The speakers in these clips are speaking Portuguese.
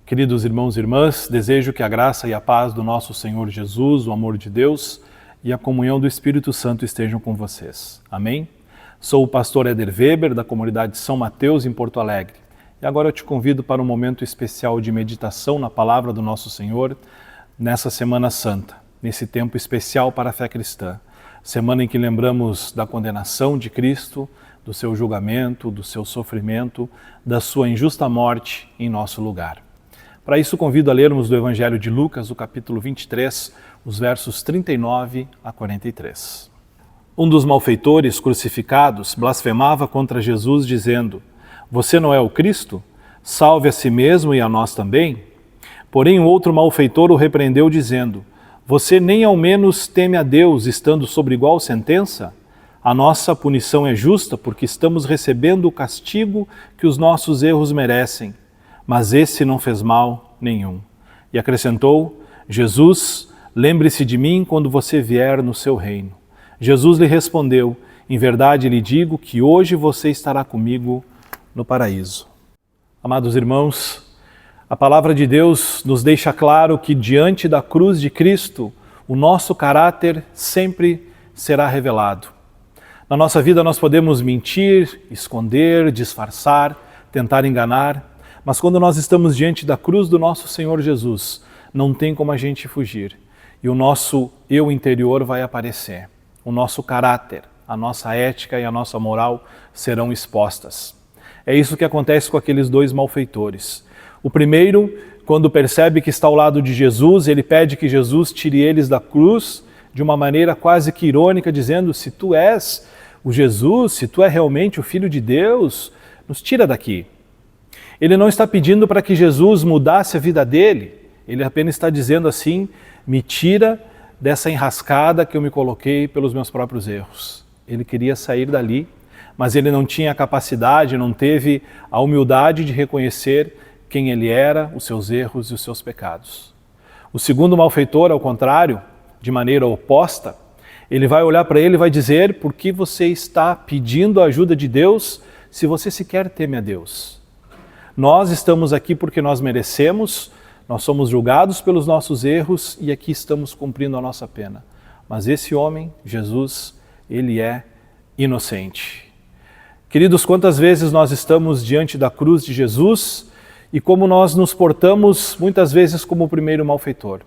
Queridos irmãos e irmãs, desejo que a graça e a paz do nosso Senhor Jesus, o amor de Deus e a comunhão do Espírito Santo estejam com vocês. Amém? Sou o pastor Éder Weber, da comunidade São Mateus, em Porto Alegre. E agora eu te convido para um momento especial de meditação na palavra do nosso Senhor nessa Semana Santa, nesse tempo especial para a fé cristã. Semana em que lembramos da condenação de Cristo, do seu julgamento, do seu sofrimento, da sua injusta morte em nosso lugar. Para isso, convido a lermos do Evangelho de Lucas, o capítulo 23, os versos 39 a 43. Um dos malfeitores crucificados blasfemava contra Jesus, dizendo: "Você não é o Cristo? Salve a si mesmo e a nós também." Porém, um outro malfeitor o repreendeu, dizendo: "Você nem ao menos teme a Deus, estando sob igual sentença? A nossa punição é justa, porque estamos recebendo o castigo que os nossos erros merecem. Mas esse não fez mal nenhum." E acrescentou: "Jesus, lembre-se de mim quando você vier no seu reino." Jesus lhe respondeu: "Em verdade lhe digo que hoje você estará comigo no paraíso." Amados irmãos, a palavra de Deus nos deixa claro que diante da cruz de Cristo, o nosso caráter sempre será revelado. Na nossa vida nós podemos mentir, esconder, disfarçar, tentar enganar, mas quando nós estamos diante da cruz do nosso Senhor Jesus, não tem como a gente fugir. E o nosso eu interior vai aparecer. O nosso caráter, a nossa ética e a nossa moral serão expostas. É isso que acontece com aqueles dois malfeitores. O primeiro, quando percebe que está ao lado de Jesus, ele pede que Jesus tire eles da cruz de uma maneira quase que irônica, dizendo: "Se tu és o Jesus, se tu é realmente o Filho de Deus, nos tira daqui." Ele não está pedindo para que Jesus mudasse a vida dele, ele apenas está dizendo assim: "Me tira dessa enrascada que eu me coloquei pelos meus próprios erros." Ele queria sair dali, mas ele não tinha a capacidade, não teve a humildade de reconhecer quem ele era, os seus erros e os seus pecados. O segundo malfeitor, ao contrário, de maneira oposta, ele vai olhar para ele e vai dizer: "Por que você está pedindo a ajuda de Deus se você sequer teme a Deus? Nós estamos aqui porque nós merecemos, nós somos julgados pelos nossos erros e aqui estamos cumprindo a nossa pena. Mas esse homem, Jesus, ele é inocente." Queridos, quantas vezes nós estamos diante da cruz de Jesus e como nós nos portamos muitas vezes como o primeiro malfeitor.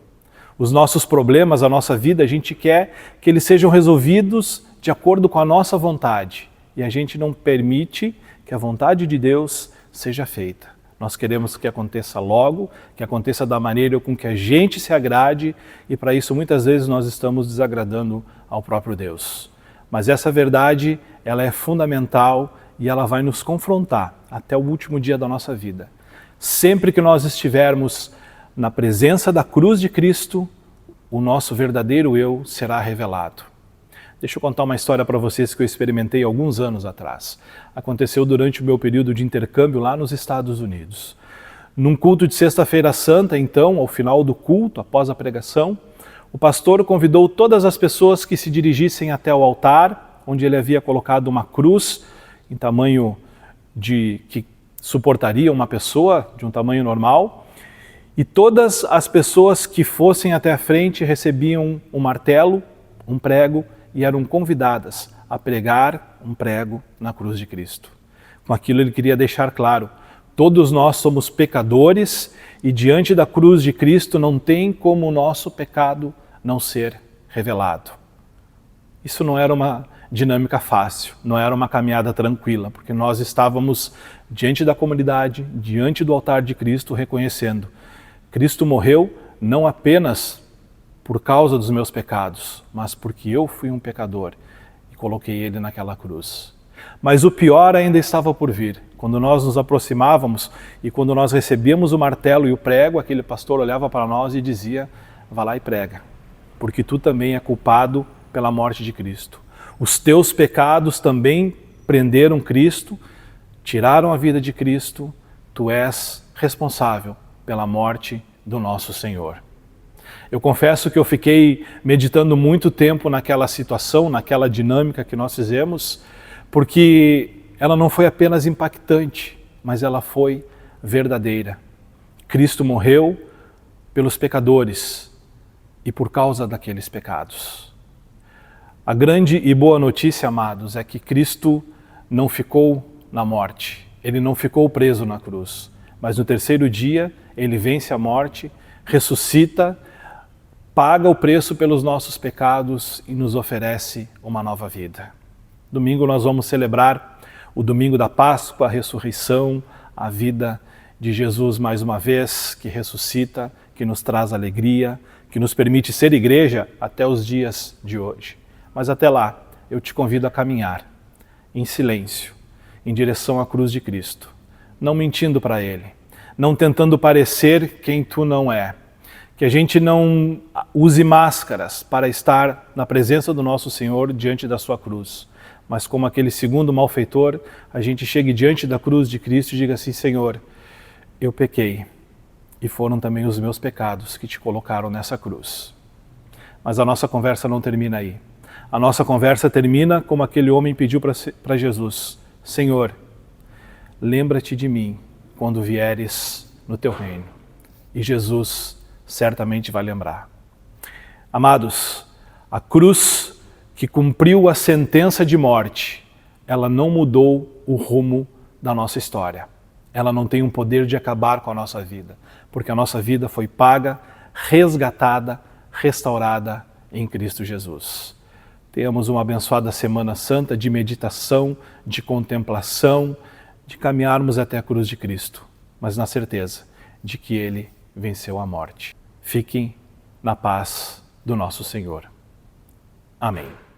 Os nossos problemas, a nossa vida, a gente quer que eles sejam resolvidos de acordo com a nossa vontade e a gente não permite que a vontade de Deus seja feita. Nós queremos que aconteça logo, que aconteça da maneira com que a gente se agrade e para isso muitas vezes nós estamos desagradando ao próprio Deus. Mas essa verdade, ela é fundamental e ela vai nos confrontar até o último dia da nossa vida. Sempre que nós estivermos na presença da cruz de Cristo, o nosso verdadeiro eu será revelado. Deixa eu contar uma história para vocês que eu experimentei alguns anos atrás. Aconteceu durante o meu período de intercâmbio lá nos Estados Unidos. Num culto de Sexta-feira Santa, então, ao final do culto, após a pregação, o pastor convidou todas as pessoas que se dirigissem até o altar, onde ele havia colocado uma cruz em tamanho que suportaria uma pessoa, de um tamanho normal, e todas as pessoas que fossem até a frente recebiam um martelo, um prego, e eram convidadas a pregar um prego na cruz de Cristo. Com aquilo ele queria deixar claro: todos nós somos pecadores e diante da cruz de Cristo não tem como o nosso pecado não ser revelado. Isso não era uma dinâmica fácil, não era uma caminhada tranquila, porque nós estávamos diante da comunidade, diante do altar de Cristo, reconhecendo: Cristo morreu não apenas por causa dos meus pecados, mas porque eu fui um pecador e coloquei ele naquela cruz. Mas o pior ainda estava por vir. Quando nós nos aproximávamos e quando nós recebíamos o martelo e o prego, aquele pastor olhava para nós e dizia: "Vá lá e prega, porque tu também é culpado pela morte de Cristo. Os teus pecados também prenderam Cristo, tiraram a vida de Cristo, tu és responsável pela morte do nosso Senhor." Eu confesso que eu fiquei meditando muito tempo naquela situação, naquela dinâmica que nós fizemos, porque ela não foi apenas impactante, mas ela foi verdadeira. Cristo morreu pelos pecadores e por causa daqueles pecados. A grande e boa notícia, amados, é que Cristo não ficou na morte, ele não ficou preso na cruz, mas no terceiro dia ele vence a morte, ressuscita, paga o preço pelos nossos pecados e nos oferece uma nova vida. Domingo nós vamos celebrar o domingo da Páscoa, a ressurreição, a vida de Jesus mais uma vez, que ressuscita, que nos traz alegria, que nos permite ser igreja até os dias de hoje. Mas até lá, eu te convido a caminhar em silêncio, em direção à cruz de Cristo, não mentindo para Ele, não tentando parecer quem tu não é. Que a gente não use máscaras para estar na presença do nosso Senhor diante da sua cruz, mas como aquele segundo malfeitor, a gente chegue diante da cruz de Cristo e diga assim: Senhor, eu pequei e foram também os meus pecados que te colocaram nessa cruz. Mas a nossa conversa não termina aí. A nossa conversa termina como aquele homem pediu para Jesus: Senhor, lembra-te de mim quando vieres no teu reino. E Jesus certamente vai lembrar. Amados, a cruz que cumpriu a sentença de morte, ela não mudou o rumo da nossa história. Ela não tem um poder de acabar com a nossa vida, porque a nossa vida foi paga, resgatada, restaurada em Cristo Jesus. Tenhamos uma abençoada Semana Santa de meditação, de contemplação, de caminharmos até a cruz de Cristo, mas na certeza de que Ele venceu a morte. Fiquem na paz do nosso Senhor. Amém.